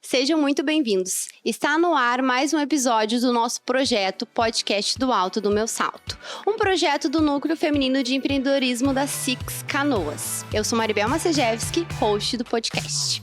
Sejam muito bem-vindos. Está no ar mais um episódio do nosso projeto Podcast do Alto do Meu Salto. Um projeto do Núcleo Feminino de Empreendedorismo da Six Canoas. Eu sou Maribel Macejewski, host do podcast.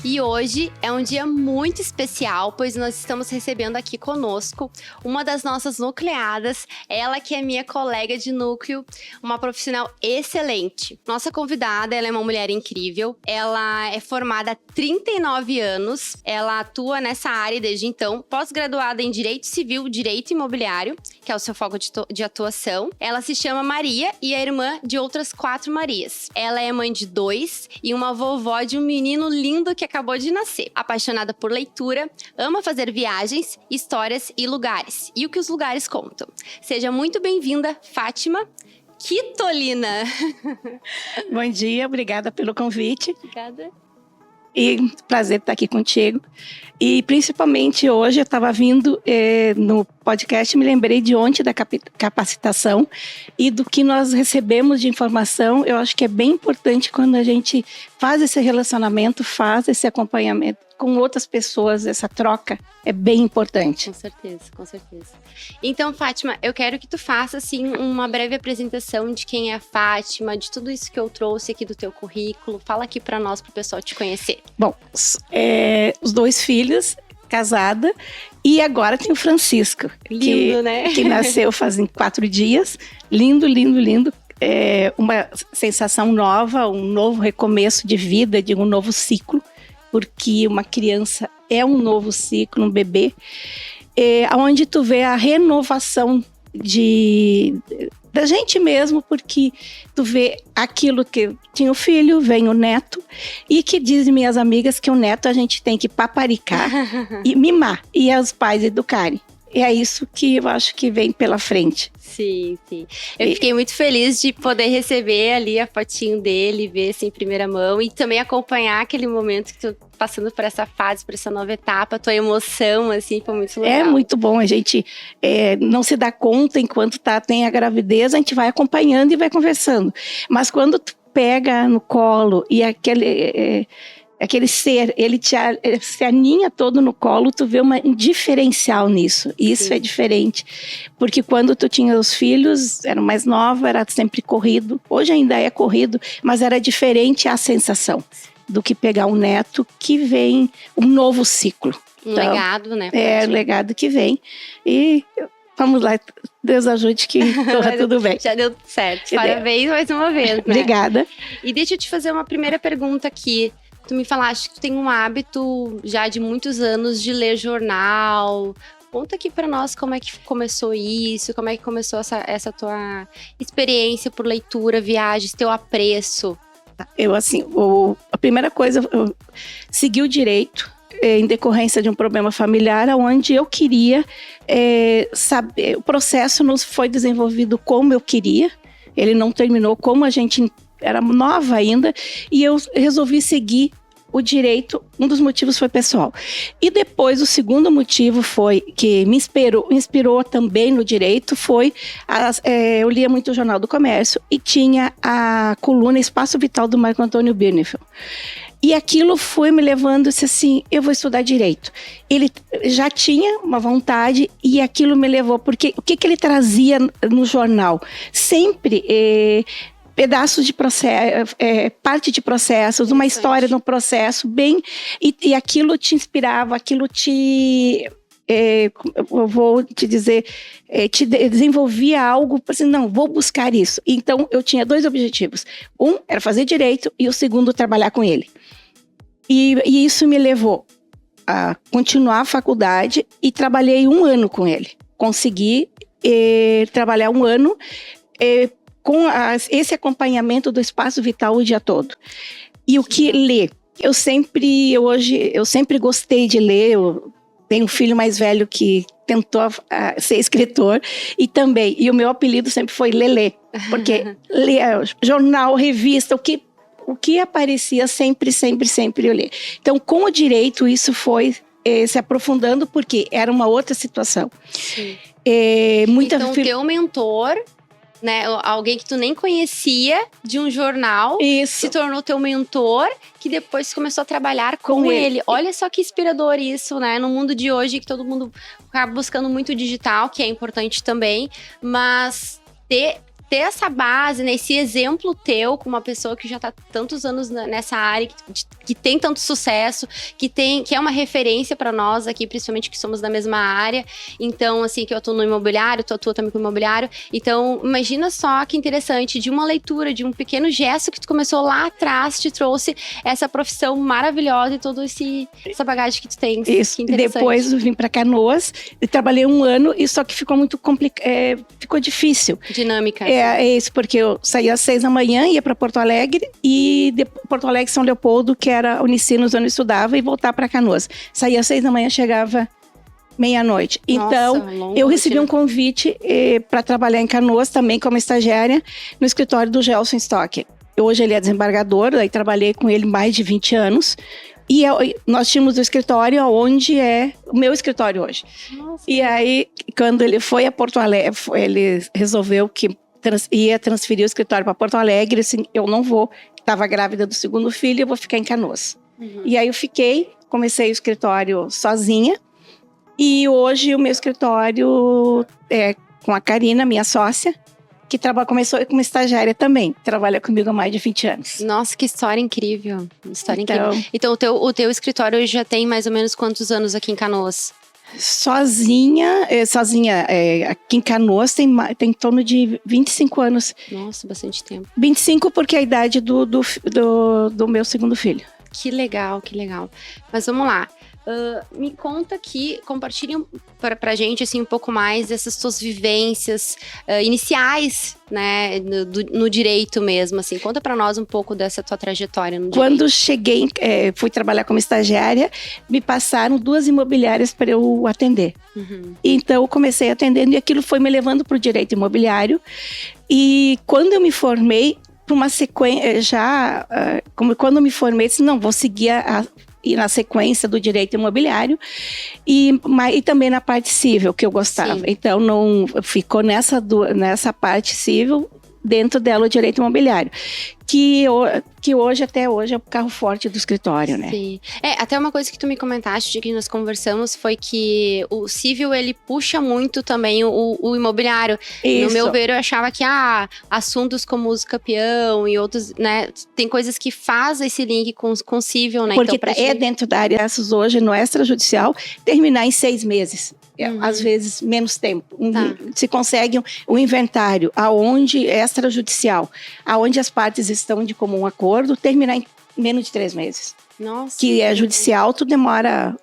E hoje é um dia muito especial, pois nós estamos recebendo aqui conosco uma das nossas nucleadas, ela que é minha colega de núcleo, uma profissional excelente. Nossa convidada, ela é uma mulher incrível, ela é formada há 39 anos, ela atua nessa área desde então, pós-graduada em Direito Civil, Direito Imobiliário, que é o seu foco de atuação. Ela se chama Maria e é irmã de outras 4 Marias. Ela é mãe de 2 e uma vovó de um menino lindo que acabou de nascer. Apaixonada por leitura, ama fazer viagens, histórias e lugares. E o que os lugares contam. Seja muito bem-vinda, Fátima Quitolina. Bom dia, obrigada pelo convite. Obrigada. E prazer estar aqui contigo. E principalmente hoje eu estava vindo no podcast, me lembrei de ontem da capacitação e do que nós recebemos de informação. Eu acho que é bem importante quando a gente faz esse relacionamento, faz esse acompanhamento com outras pessoas, essa troca é bem importante. Com certeza, com certeza. Então, Fátima, eu quero que tu faça, assim, uma breve apresentação de quem é a Fátima, de tudo isso que eu trouxe aqui do teu currículo. Fala aqui para nós, para o pessoal te conhecer. Bom, os 2 filhos, casada, e agora tem o Francisco. Lindo, né? Que nasceu fazem 4 dias. Lindo, lindo, lindo. É uma sensação nova, um novo recomeço de vida, de um novo ciclo, porque uma criança é um novo ciclo, um bebê, onde tu vê a renovação da gente mesmo, porque tu vê aquilo que tinha o filho, vem o neto, e que dizem minhas amigas que o neto a gente tem que paparicar e mimar, e os pais educarem. E é isso que eu acho que vem pela frente. Sim, sim. Eu fiquei muito feliz de poder receber ali a fotinho dele, ver assim em primeira mão e também acompanhar aquele momento que tu passando por essa fase, por essa nova etapa, a tua emoção, assim, foi muito legal. É muito bom, a gente não se dá conta enquanto tem a gravidez, a gente vai acompanhando e vai conversando. Mas quando tu pega no colo e aquele ser, ele se aninha todo no colo, tu vê um diferencial nisso. Isso é diferente. Porque quando tu tinha os filhos, era mais nova, era sempre corrido. Hoje ainda é corrido, mas era diferente a sensação do que pegar um neto que vem um novo ciclo. Um legado, né? É, o legado que vem. E vamos lá, Deus ajude que corra tudo bem. Já deu certo. Parabéns mais uma vez, né? Obrigada. E deixa eu te fazer uma primeira pergunta aqui. Tu me falaste que tu tem um hábito já de muitos anos de ler jornal. Conta aqui pra nós como é que começou isso, como é que começou essa tua experiência por leitura, viagens, teu apreço. A primeira coisa, eu segui o direito em decorrência de um problema familiar, onde eu queria saber, o processo não foi desenvolvido como eu queria, ele não terminou como a gente era nova ainda, e eu resolvi seguir o direito. Um dos motivos foi pessoal. E depois, o segundo motivo foi que me inspirou também no direito, eu lia muito o Jornal do Comércio e tinha a coluna Espaço Vital do Marco Antônio Birnefeld. E aquilo foi me levando, disse assim, eu vou estudar direito. Ele já tinha uma vontade e aquilo me levou, porque o que ele trazia no jornal? Sempre pedaços de processo, parte de processos, uma história no processo, e aquilo te inspirava, aquilo eu vou te dizer, te desenvolvia algo, assim, não, vou buscar isso. Então, eu tinha 2 objetivos. Um era fazer direito e o segundo, trabalhar com ele. E isso me levou a continuar a faculdade e trabalhei 1 ano com ele. Consegui trabalhar 1 ano com esse acompanhamento do Espaço Vital o dia todo. E o que ler? Eu sempre gostei de ler. Eu tenho um filho mais velho que tentou ser escritor e o meu apelido sempre foi Lelê, porque jornal, revista, o que aparecia sempre eu li. Então, com o direito, isso foi se aprofundando, porque era uma outra situação. Sim. Então, teu mentor, né, alguém que tu nem conhecia de um jornal, se tornou teu mentor, que depois começou a trabalhar com ele. Olha só que inspirador isso, né? No mundo de hoje, que todo mundo acaba buscando muito digital, que é importante também, mas ter essa base, né, esse exemplo teu com uma pessoa que já tá tantos anos nessa área, que tem tanto sucesso, que é uma referência para nós aqui, principalmente que somos da mesma área. Então, assim, que eu atuo no imobiliário, tu atua também com imobiliário. Então, imagina só que interessante, de uma leitura, de um pequeno gesto que tu começou lá atrás, te trouxe essa profissão maravilhosa e toda essa bagagem que tu tens. Isso, e depois eu vim para Canoas, e trabalhei 1 ano, e só que ficou muito complicado, ficou difícil. Dinâmica. É isso, porque eu saía às 6 da manhã, ia para Porto Alegre, e de Porto Alegre, São Leopoldo, que era Unicinos, onde eu estudava, e voltar para Canoas. Saía às 6 da manhã, chegava meia-noite. Então, eu recebi um convite para trabalhar em Canoas, também como estagiária, no escritório do Gelson Stock. Hoje ele é desembargador, aí trabalhei com ele mais de 20 anos. E nós tínhamos o escritório onde é o meu escritório hoje. Nossa. E aí, quando ele foi a Porto Alegre, ele resolveu que ia transferir o escritório para Porto Alegre, assim, eu não vou, estava grávida do 2º filho, eu vou ficar em Canoas. E aí eu comecei o escritório sozinha, e hoje o meu escritório é com a Karina, minha sócia, que começou como estagiária também, trabalha comigo há mais de 20 anos. Nossa, que história incrível, incrível. Então o teu escritório hoje já tem mais ou menos quantos anos aqui em Canoas? Sozinha aqui em Canoas tem em torno de 25 anos. Nossa, bastante tempo. 25 porque é a idade do meu 2º filho. Que legal, que legal. Mas vamos lá. Me conta aqui, compartilha pra gente assim, um pouco mais dessas tuas vivências iniciais, né, no direito mesmo, assim. Conta pra nós um pouco dessa tua trajetória no direito. Quando cheguei, fui trabalhar como estagiária, me passaram 2 imobiliárias para eu atender. Então, eu comecei atendendo e aquilo foi me levando para o direito imobiliário. E quando eu me formei, para uma sequência, quando eu me formei, disse, não, vou seguir e na sequência do direito imobiliário e também na parte civil, que eu gostava. Sim. Então, não ficou nessa parte civil, dentro dela o direito imobiliário, que hoje, até hoje, é o carro forte do escritório, né? Sim. Até uma coisa que tu me comentaste, de que nós conversamos, foi que o civil, ele puxa muito também o imobiliário. Isso. No meu ver, eu achava que assuntos como uso capião e outros, né, tem coisas que fazem esse link com civil, né? Porque então, dentro da área hoje, no extrajudicial, terminar em 6 meses. Às vezes, menos tempo. Se consegue um inventário aonde extrajudicial, aonde as partes estão de comum acordo, terminar em menos de 3 meses. Nossa. Que é judicial, tu demora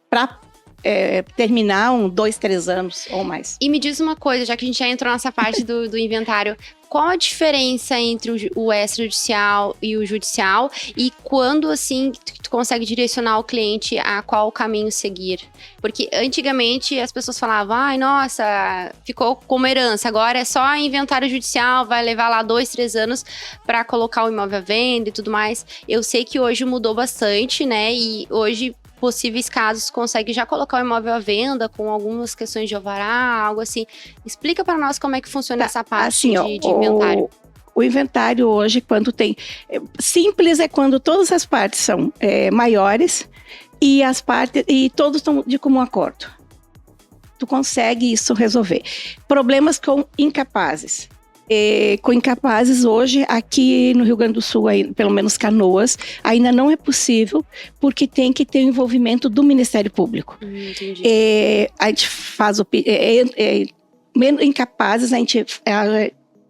para terminar 2, 3 anos ou mais. E me diz uma coisa, já que a gente já entrou nessa parte do inventário, qual a diferença entre o extrajudicial e o judicial? E quando, assim, tu consegue direcionar o cliente a qual caminho seguir? Porque antigamente as pessoas falavam, ai, nossa, ficou como herança, agora é só inventário judicial, vai levar lá 2, 3 anos para colocar o imóvel à venda e tudo mais. Eu sei que hoje mudou bastante, né? E hoje, possíveis casos, consegue já colocar o imóvel à venda com algumas questões de alvará, algo assim. Explica para nós como é que funciona essa parte assim, de inventário. O inventário hoje, quando tem... Simples é quando todas as partes são maiores e todos estão de comum acordo. Tu consegue isso resolver. Problemas com incapazes. Com incapazes hoje, aqui no Rio Grande do Sul, pelo menos Canoas, ainda não é possível, porque tem que ter o envolvimento do Ministério Público. Entendi. A gente faz incapazes, a gente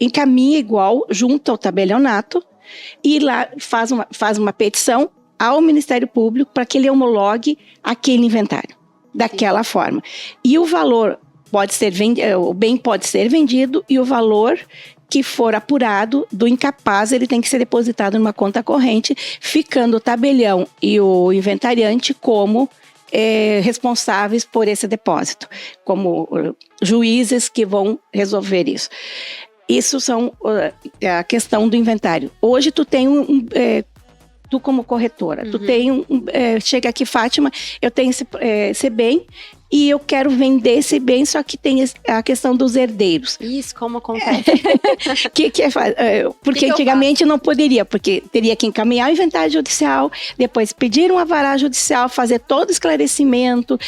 encaminha igual junto ao tabelionato e lá faz uma petição ao Ministério Público para que ele homologue aquele inventário, daquela forma. E o valor pode ser o bem pode ser vendido e o valor que for apurado do incapaz, ele tem que ser depositado numa conta corrente, ficando o tabelião e o inventariante como responsáveis por esse depósito, como juízes que vão resolver isso. Isso são a questão do inventário. Hoje tu tem Tu como corretora, tu tem chega aqui, Fátima, eu tenho esse bem e eu quero vender esse bem, só que tem a questão dos herdeiros. Isso, como acontece? Porque antigamente não poderia, porque teria que encaminhar o inventário judicial, depois pedir um alvará judicial, fazer todo o esclarecimento,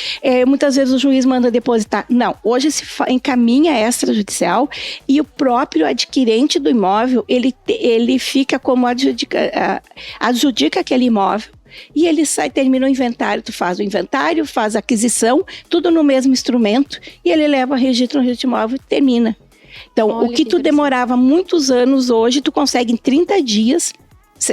muitas vezes o juiz manda depositar. Não, hoje se encaminha extrajudicial e o próprio adquirente do imóvel, ele fica como adjudica aquele imóvel. E ele termina o inventário, tu faz o inventário, faz a aquisição, tudo no mesmo instrumento, e ele leva registro no registro imóvel e termina. Então, olha, o que tu demorava muitos anos, hoje tu consegue em 30 dias,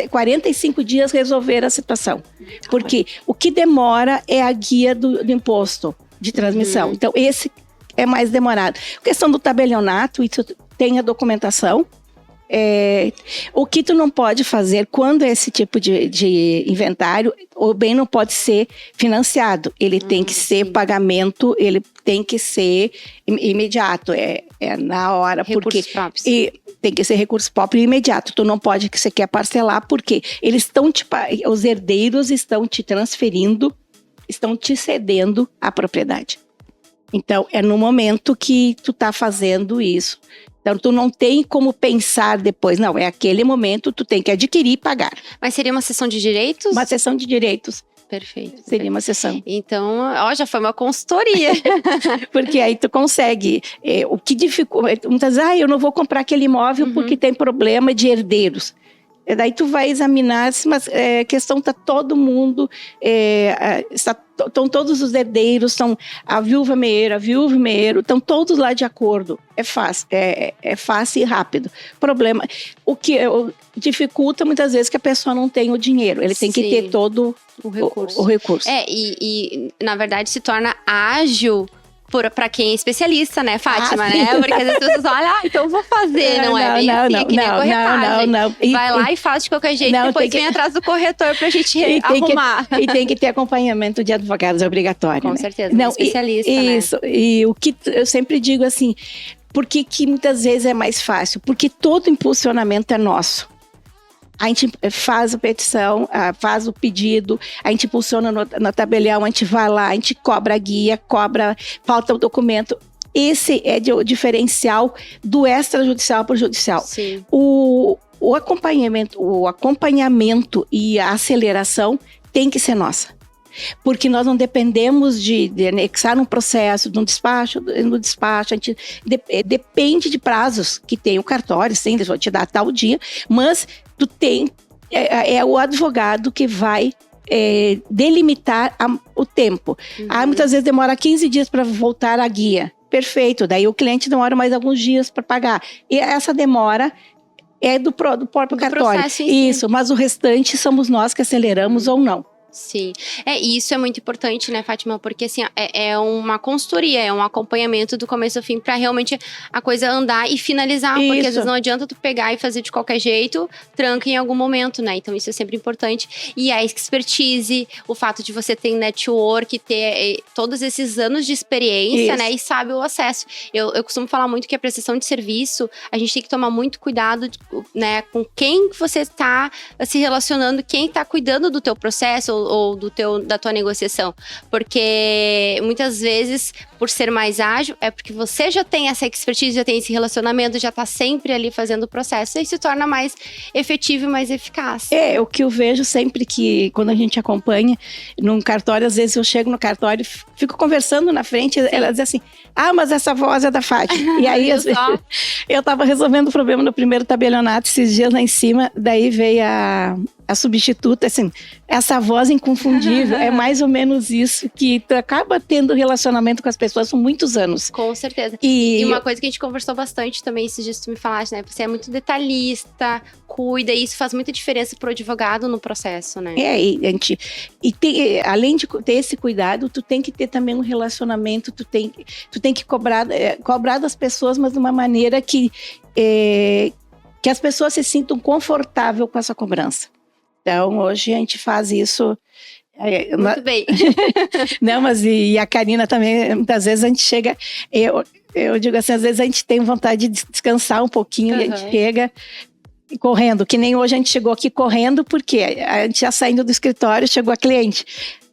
45 dias resolver a situação. Porque o que demora é a guia do imposto de transmissão. Então, esse é mais demorado. A questão do tabelionato, isso tem a documentação. O que tu não pode fazer quando esse tipo de inventário, o bem não pode ser financiado, ele tem que ser pagamento, ele tem que ser imediato, na hora, recursos próprios. E tem que ser recurso próprio imediato, tu não pode que você quer parcelar, porque eles estão os herdeiros estão te transferindo, estão te cedendo a propriedade. Então, é no momento que tu tá fazendo isso. Então, tu não tem como pensar depois. Não, é aquele momento, tu tem que adquirir e pagar. Mas seria uma cessão de direitos? Uma cessão de direitos. Perfeito. Seria uma cessão. Então, já foi uma consultoria. Porque aí tu consegue. O que dificulta... Muitas vezes, eu não vou comprar aquele imóvel porque tem problema de herdeiros. Daí tu vai examinar, mas a questão está todo mundo, estão todos os herdeiros, estão a viúva meeiro, estão todos lá de acordo. É fácil, é fácil e rápido. Problema, o que dificulta muitas vezes que a pessoa não tem o dinheiro, ele tem que ter todo o recurso. E na verdade se torna ágil para quem é especialista, né, Fátima, né? Porque às vezes as pessoas olham, então eu vou fazer, não é bem assim, que nem a corretagem. Não. Vai lá e faz de qualquer jeito, depois vem atrás do corretor pra gente arrumar. E tem que ter acompanhamento de advogados obrigatório. Com certeza, um especialista, né? Isso, e o que eu sempre digo assim, por que muitas vezes é mais fácil? Porque todo impulsionamento é nosso. A gente faz a petição, faz o pedido, a gente impulsiona no tabelião, a gente vai lá, a gente cobra a guia, falta o documento. Esse é o diferencial do extrajudicial para o judicial. Sim. O acompanhamento e a aceleração tem que ser nossa. Porque nós não dependemos de anexar um processo, no despacho, a gente depende de prazos que tem o cartório, sim, eles vão te dar tal dia, mas tu tem, é o advogado que vai delimitar o tempo. Muitas vezes demora 15 dias para voltar a guia. Perfeito, daí o cliente demora mais alguns dias para pagar. E essa demora é do próprio cartório. Processo, isso, mas o restante somos nós que aceleramos ou não. Sim, e isso é muito importante, né, Fátima, porque assim, é uma consultoria, é um acompanhamento do começo ao fim pra realmente a coisa andar e finalizar, porque às vezes não adianta tu pegar e fazer de qualquer jeito, tranca em algum momento, né, então isso é sempre importante. E a expertise, o fato de você ter network, ter todos esses anos de experiência, né, e sabe o acesso. Eu costumo falar muito que a prestação de serviço, a gente tem que tomar muito cuidado, né, com quem você está se relacionando, quem está cuidando do teu processo, ou da tua negociação, porque muitas vezes, por ser mais ágil, é porque você já tem essa expertise, já tem esse relacionamento, já tá sempre ali fazendo o processo, e se torna mais efetivo e mais eficaz. O que eu vejo sempre que, quando a gente acompanha num cartório, às vezes eu chego no cartório, fico conversando na frente, ela diz assim, mas essa voz é da Fátima. E aí, eu tava resolvendo o problema no primeiro tabelionato, esses dias lá em cima, daí veio a substituta, assim, essa voz inconfundível, é mais ou menos isso, que tu acaba tendo relacionamento com as pessoas por muitos anos. Com certeza. E uma coisa que a gente conversou bastante também, esses dias tu me falaste, né, você é muito detalhista, cuida, e isso faz muita diferença pro advogado no processo, né? Além de ter esse cuidado, tu tem que ter também um relacionamento, tu tem que cobrar das pessoas, mas de uma maneira que as pessoas se sintam confortáveis com essa cobrança. Então, hoje a gente faz isso. Muito bem. Não, mas e a Karina também, muitas vezes a gente chega. Eu digo assim, às vezes a gente tem vontade de descansar um pouquinho, e a gente chega. correndo, que nem hoje a gente chegou aqui correndo, porque a gente já saindo do escritório, chegou a cliente.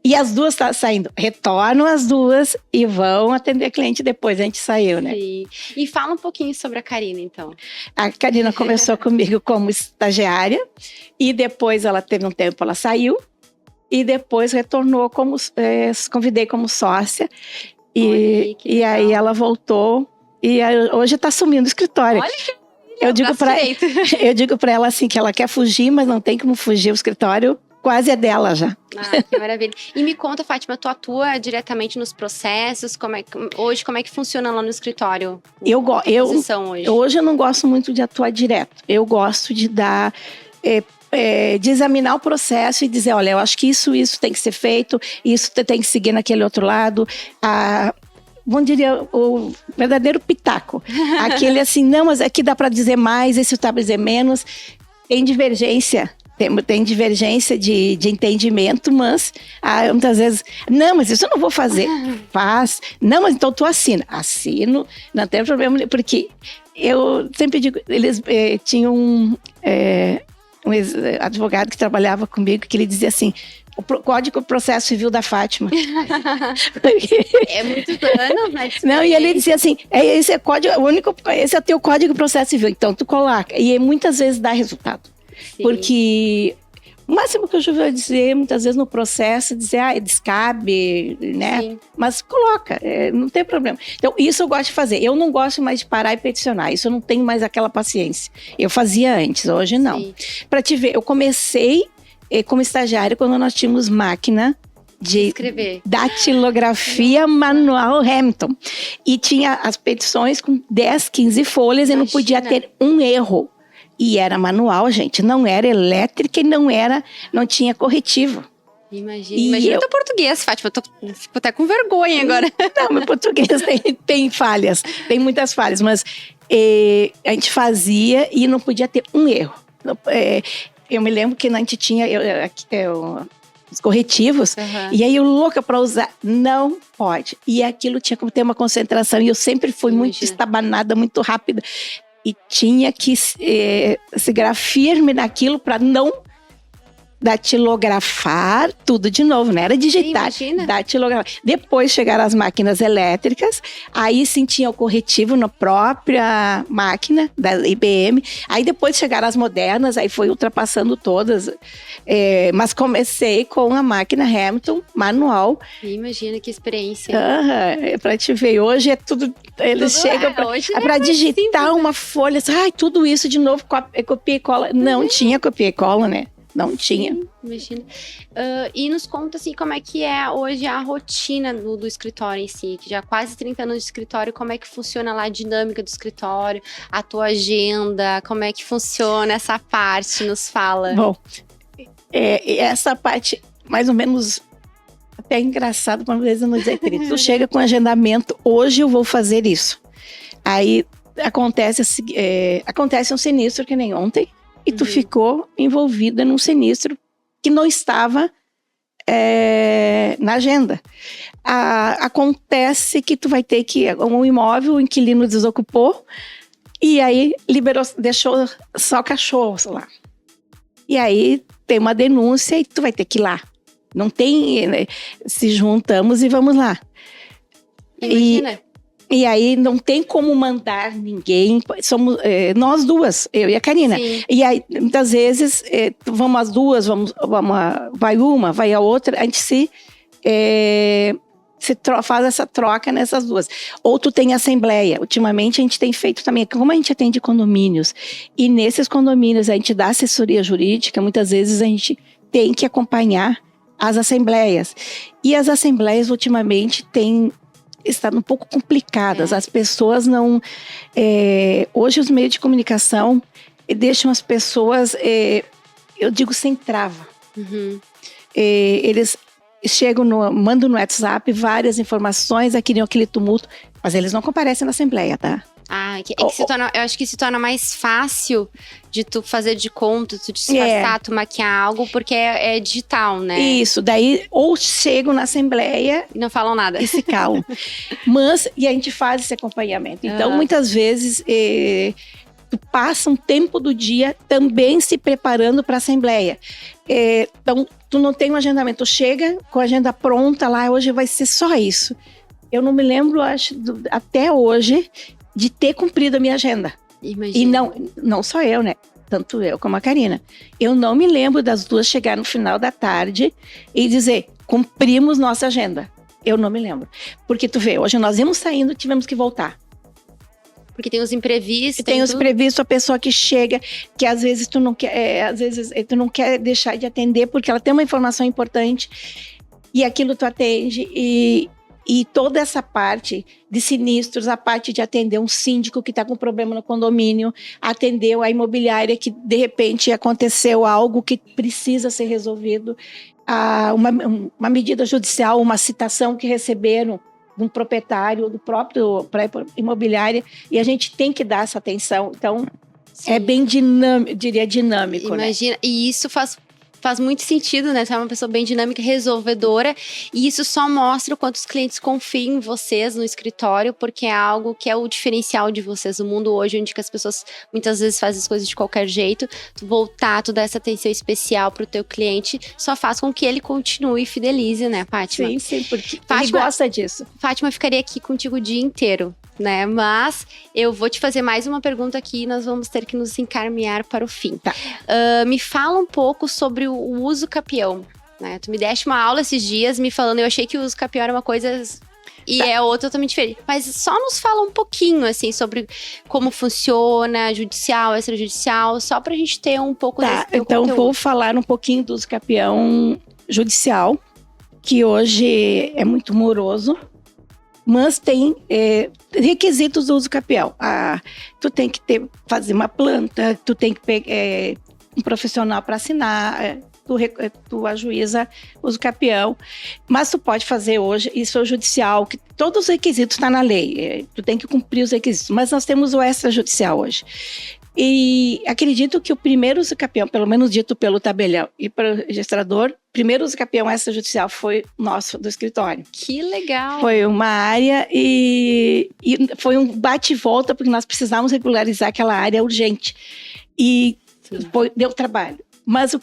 E as duas estão saindo, retornam as duas e vão atender a cliente depois. A gente saiu, né? Sim. E fala um pouquinho sobre a Karina, então. A Karina começou comigo como estagiária e depois ela teve um tempo, ela saiu e depois retornou como, convidei como sócia. E aí ela voltou e hoje está assumindo o escritório. Olha que eu digo para ela assim que ela quer fugir, mas não tem como fugir, o escritório quase é dela já. Ah, que maravilha. E me conta, Fátima, tu atua diretamente nos processos? Como é que funciona lá no escritório? Hoje eu não gosto muito de atuar direto. Eu gosto de dar... de examinar o processo e dizer, olha, eu acho que isso tem que ser feito, isso tem que seguir naquele outro lado. Vamos dizer, o verdadeiro pitaco. Aquele assim, não, mas aqui dá para dizer mais, esse dá para dizer menos. Tem divergência. Tem divergência de entendimento, mas muitas vezes, não, mas isso eu não vou fazer. Faz. Não, mas então tu assina. Assino, não tem problema, porque eu sempre digo, eles tinham um advogado que trabalhava comigo, que ele dizia assim, o Código Processo Civil da Fátima. É muitos anos, né? Não, e ele dizia assim, esse é o teu Código Processo Civil, então tu coloca. E muitas vezes dá resultado. Sim. Porque o máximo que eu já ouvi dizer, muitas vezes no processo, dizer, descabe, né? Sim. Mas coloca, não tem problema. Então, isso eu gosto de fazer. Eu não gosto mais de parar e peticionar. Isso eu não tenho mais aquela paciência. Eu fazia antes, hoje não. Para te ver, eu comecei como estagiária quando nós tínhamos máquina de datilografia manual Hamilton. E tinha as petições com 10, 15 folhas. Imagina. E não podia ter um erro. E era manual, gente, não era elétrica e não tinha corretivo. Imagina o teu português, Fátima, eu fico até com vergonha agora. Não, meu português tem falhas, tem muitas falhas, mas a gente fazia e não podia ter um erro. Eu me lembro que a gente tinha os corretivos, e aí eu louca para usar, não pode. E aquilo tinha que ter uma concentração, e eu sempre fui muito estabanada, muito rápida. E tinha que segurar firme naquilo para não datilografar tudo de novo, né? Era digitar, datilografar. Depois chegaram as máquinas elétricas, aí sim tinha o corretivo na própria máquina da IBM, aí depois chegaram as modernas, aí foi ultrapassando todas, mas comecei com a máquina Hamilton manual. Imagina que experiência. Pra te ver, hoje é tudo, eles chegam para digitar uma folha, tudo isso de novo, copia e cola, não tinha copia e cola, né? Não tinha. Imagina. E nos conta, assim, como é que é hoje a rotina do escritório em si, que já há quase 30 anos de escritório, como é que funciona lá a dinâmica do escritório, a tua agenda, como é que funciona essa parte, nos fala. Bom, essa parte, mais ou menos, até engraçado, uma vez eu não dizer, tu chega com agendamento, hoje eu vou fazer isso. Aí acontece um sinistro que nem ontem, e tu ficou envolvida num sinistro que não estava na agenda. Acontece que tu vai ter que... Um imóvel, o inquilino desocupou, e aí deixou só cachorros lá. E aí tem uma denúncia e tu vai ter que ir lá. Não tem... Né, se juntamos e vamos lá. Imagina. E aí não tem como mandar ninguém, somos nós duas, eu e a Karina. Sim. E aí muitas vezes vamos as duas, vai uma, vai a outra, a gente faz essa troca nessas duas. Ou tu tem assembleia, ultimamente a gente tem feito também, como a gente atende condomínios, e nesses condomínios a gente dá assessoria jurídica, muitas vezes a gente tem que acompanhar as assembleias. E as assembleias ultimamente estão um pouco complicadas. As pessoas não... hoje os meios de comunicação deixam as pessoas, eu digo, sem trava. Eles mandam no WhatsApp várias informações, aquele tumulto, mas eles não comparecem na assembleia, tá? Eu acho que se torna mais fácil de tu fazer de conta, tu disfarçar, tu maquiar algo, porque é digital, né? Isso, daí ou chegam na assembleia... E não falam nada. E se calam. E a gente faz esse acompanhamento. Então, muitas vezes, tu passa um tempo do dia também se preparando para a assembleia. Então, tu não tem um agendamento, tu chega com a agenda pronta lá, hoje vai ser só isso. Eu não me lembro, acho, até hoje, de ter cumprido a minha agenda. Imagina. E não só eu, né? Tanto eu como a Karina. Eu não me lembro das duas chegar no final da tarde e dizer, cumprimos nossa agenda. Eu não me lembro. Porque tu vê, hoje nós íamos saindo, tivemos que voltar. Porque tem os imprevistos. Tem os imprevistos, a pessoa que chega, que às vezes tu não quer deixar de atender, porque ela tem uma informação importante, e aquilo tu atende, e toda essa parte de sinistros, a parte de atender um síndico que está com problema no condomínio, atender a imobiliária que de repente aconteceu algo que precisa ser resolvido, uma medida judicial, uma citação que receberam de um proprietário, do próprio imobiliária, e a gente tem que dar essa atenção. Então, sim, é bem dinâmico, diria dinâmico. Imagina, né? E isso faz muito sentido, né? Você é uma pessoa bem dinâmica, resolvedora, e isso só mostra o quanto os clientes confiam em vocês no escritório, porque é algo que é o diferencial de vocês. O mundo hoje, onde que as pessoas muitas vezes fazem as coisas de qualquer jeito, tu dar essa atenção especial pro teu cliente, só faz com que ele continue e fidelize, né, Fátima? Sim, porque ele gosta disso. Fátima, ficaria aqui contigo o dia inteiro, né? Mas eu vou te fazer mais uma pergunta aqui e nós vamos ter que nos encaminhar para o fim. Tá. Me fala um pouco sobre o uso capião, né? Tu me deste uma aula esses dias me falando, eu achei que o uso capião era uma coisa e é outra totalmente diferente. Mas só nos fala um pouquinho, assim, sobre como funciona, judicial, extrajudicial, só pra gente ter um pouco desse teu então conteúdo. Vou falar um pouquinho do uso capião judicial, que hoje é muito moroso, mas tem requisitos do uso capião. Tu tem que fazer uma planta, tu tem que pegar um profissional para assinar, tu ajuiza o uso capião, mas tu pode fazer hoje, isso é o judicial, que todos os requisitos estão na lei, tu tem que cumprir os requisitos, mas nós temos o extrajudicial hoje. E acredito que o primeiro uso capião, pelo menos dito pelo tabelião e pelo registrador, primeiro uso capião extrajudicial foi nosso, do escritório. Que legal! Foi uma área e foi um bate e volta, porque nós precisávamos regularizar aquela área urgente. E deu trabalho. Mas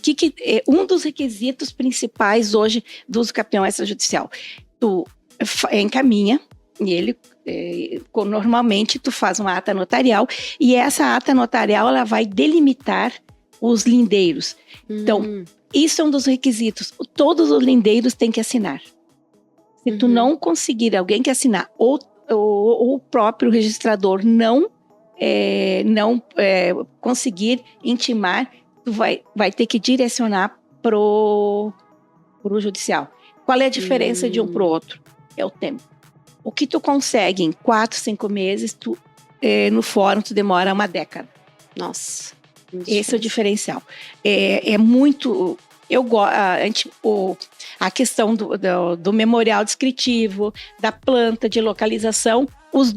um dos requisitos principais hoje do uso capião extrajudicial, tu encaminha, e ele normalmente tu faz uma ata notarial, e essa ata notarial ela vai delimitar os lindeiros. Então, isso é um dos requisitos. Todos os lindeiros têm que assinar. Se tu não conseguir alguém que assinar, ou o próprio registrador não conseguir intimar, tu vai ter que direcionar pro judicial. Qual é a diferença de um pro outro? É o tempo. O que tu consegue em 4, 5 meses, no fórum tu demora uma década. Nossa. Esse é o diferencial. É muito... a questão do memorial descritivo, da planta de localização, os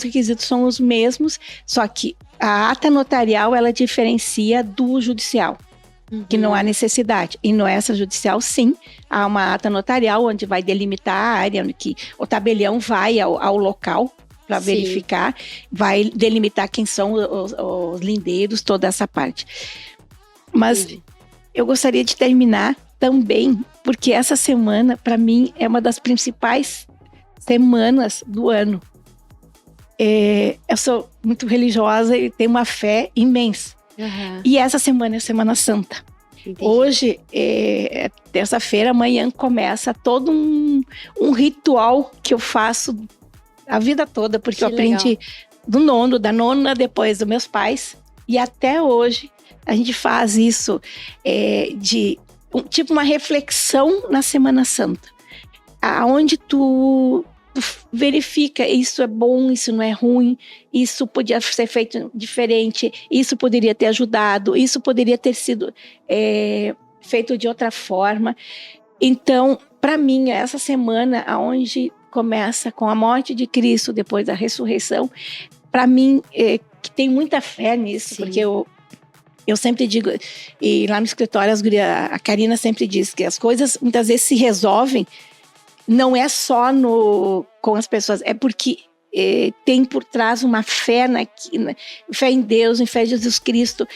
requisitos são os mesmos, só que a ata notarial, ela diferencia do judicial, que não há necessidade. E no extrajudicial, sim, há uma ata notarial onde vai delimitar a área, onde que o tabelião vai ao local para verificar, vai delimitar quem são os lindeiros, toda essa parte. Mas eu gostaria de terminar também, porque essa semana, para mim, é uma das principais semanas do ano. Eu sou muito religiosa e tenho uma fé imensa. E essa semana é a Semana Santa. Entendi. Hoje, terça-feira, amanhã começa todo um ritual que eu faço a vida toda, porque eu aprendi da nona, depois dos meus pais, e até hoje a gente faz isso tipo uma reflexão na Semana Santa, aonde tu verifica, isso é bom, isso não é ruim, isso podia ser feito diferente, isso poderia ter ajudado, isso poderia ter sido feito de outra forma. Então, para mim, essa semana, onde começa com a morte de Cristo, depois da ressurreição, para mim, que tem muita fé nisso, porque eu sempre digo, e lá no escritório a Karina sempre diz que as coisas muitas vezes se resolvem, não é só com as pessoas, é porque tem por trás uma fé, fé em Deus, em fé em Jesus Cristo.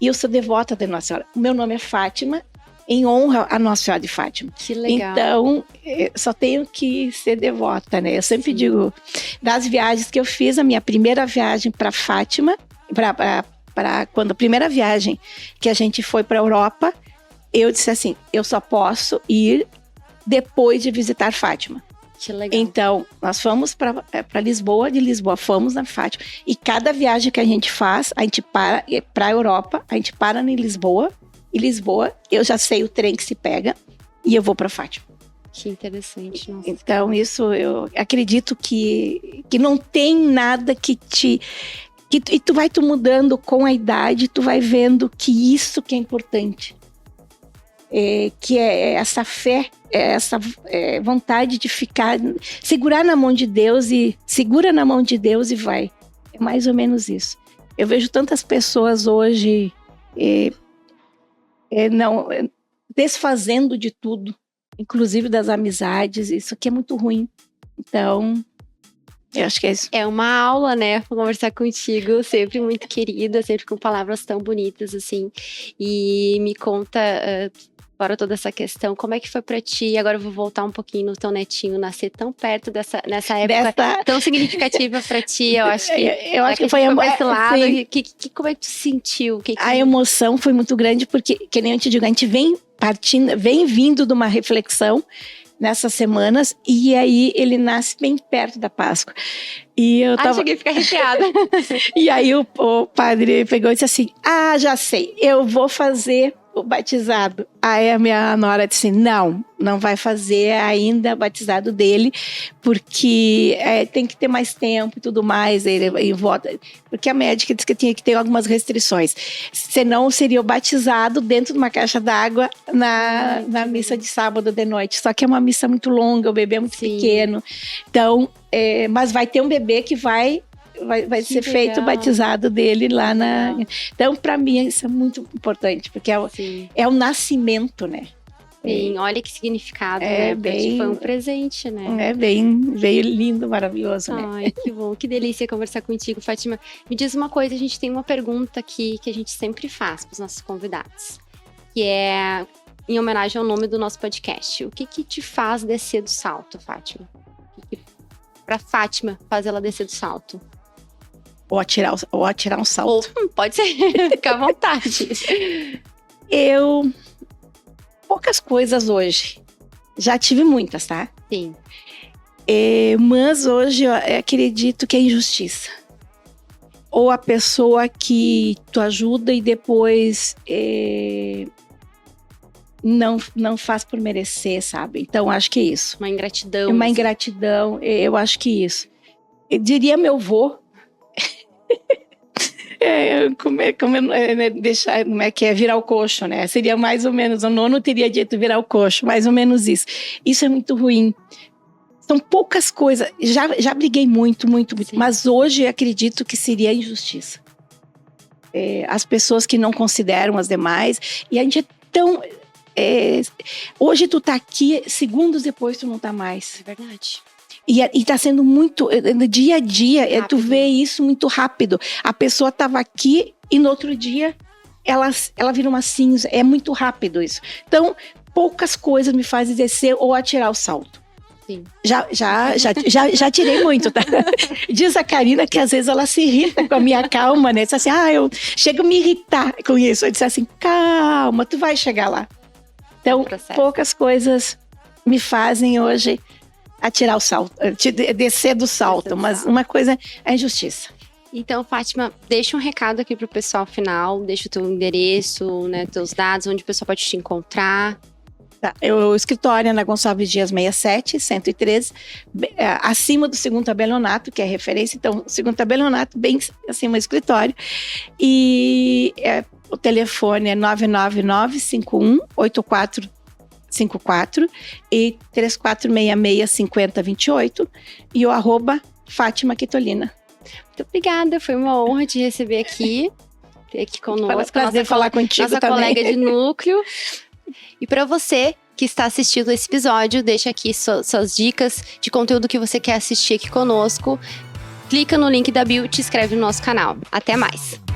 E eu sou devota da Nossa Senhora. O meu nome é Fátima, em honra à Nossa Senhora de Fátima. Que legal. Então, só tenho que ser devota, né? Eu sempre digo, das viagens que eu fiz, a minha primeira viagem para Fátima, quando a primeira viagem que a gente foi para a Europa, eu disse assim, eu só posso ir depois de visitar Fátima. Que legal. Então, nós fomos para Lisboa, de Lisboa fomos na Fátima, e cada viagem que a gente faz, a gente para a Europa, a gente para em Lisboa, e Lisboa, eu já sei o trem que se pega, e eu vou para Fátima. Que interessante. Nossa. Então, isso eu acredito que não tem nada e tu vai mudando com a idade, tu vai vendo que isso que é importante. Que é essa fé, essa vontade de segurar na mão de Deus segura na mão de Deus e vai. É mais ou menos isso. Eu vejo tantas pessoas hoje desfazendo de tudo, inclusive das amizades. Isso aqui é muito ruim. Então, eu acho que é isso. É uma aula, né? Vou conversar contigo, sempre muito querida, sempre com palavras tão bonitas, assim. E me conta, fora toda essa questão, como é que foi pra ti? Agora eu vou voltar um pouquinho no teu netinho nascer tão perto nessa época tão significativa pra ti. Eu acho que foi esse lado. Como é que tu sentiu? A emoção foi muito grande, porque, que nem eu te digo, a gente vem vindo de uma reflexão nessas semanas, e aí ele nasce bem perto da Páscoa. E eu cheguei a ficar arrepiada. E aí o padre pegou e disse assim, já sei, eu vou fazer o batizado. Aí a minha nora disse, não vai fazer ainda o batizado dele, porque tem que ter mais tempo e tudo mais, ele volta, porque a médica disse que tinha que ter algumas restrições, senão seria o batizado dentro de uma caixa d'água na missa de sábado de noite, só que é uma missa muito longa, o bebê é muito pequeno, então, mas vai ter um bebê que vai ser feito o batizado dele lá na... Então, para mim, isso é muito importante, porque é o nascimento, né? Sim, olha que significado, né? Foi um presente, né? Veio lindo, maravilhoso, né? Ai, que bom, que delícia conversar contigo, Fátima. Me diz uma coisa, a gente tem uma pergunta aqui que a gente sempre faz para os nossos convidados, que é em homenagem ao nome do nosso podcast. O que te faz descer do salto, Fátima? Para Fátima, faz ela descer do salto? Ou atirar um salto. Pode ser, fica à vontade. Poucas coisas hoje. Já tive muitas, tá? Sim. Mas hoje eu acredito que é injustiça. Ou a pessoa que tu ajuda e depois não faz por merecer, sabe? Então acho que é isso. Uma ingratidão. Uma ingratidão, eu acho que isso. Eu diria meu avô. Como é que é virar o coxo, né? Seria mais ou menos, o nono teria dito virar o coxo, mais ou menos isso. Isso é muito ruim. São poucas coisas, já briguei muito, mas hoje acredito que seria injustiça. As pessoas que não consideram as demais, e a gente é tão... hoje tu tá aqui, segundos depois tu não tá mais. É verdade. E tá sendo muito, no dia a dia, tu vê isso muito rápido. A pessoa tava aqui e no outro dia ela vira uma cinza. É muito rápido isso. Então, poucas coisas me fazem descer ou atirar o salto. Sim. Já tirei muito, tá? Diz a Karina que às vezes ela se irrita com a minha calma, né? Diz assim, eu chego a me irritar com isso. Eu disse assim, calma, tu vai chegar lá. Então, poucas coisas me fazem hoje atirar o salto, descer do salto, mas uma coisa é injustiça. Então, Fátima, deixa um recado aqui pro pessoal final, deixa o teu endereço, né, teus dados, onde o pessoal pode te encontrar. Tá, o escritório é na Gonçalves Dias 67, 113, acima do segundo tabelionato, que é referência, então, segundo tabelionato, bem acima do escritório, e o telefone é 999-51-8454 e 3466-5028 e o @Fátima Quitolina. Muito obrigada, foi uma honra te receber aqui conosco. Prazer falar contigo nossa também. Colega de núcleo. E para você que está assistindo esse episódio, deixa aqui suas dicas de conteúdo que você quer assistir aqui conosco. clica no link da bio e te inscreve no nosso canal. Até mais!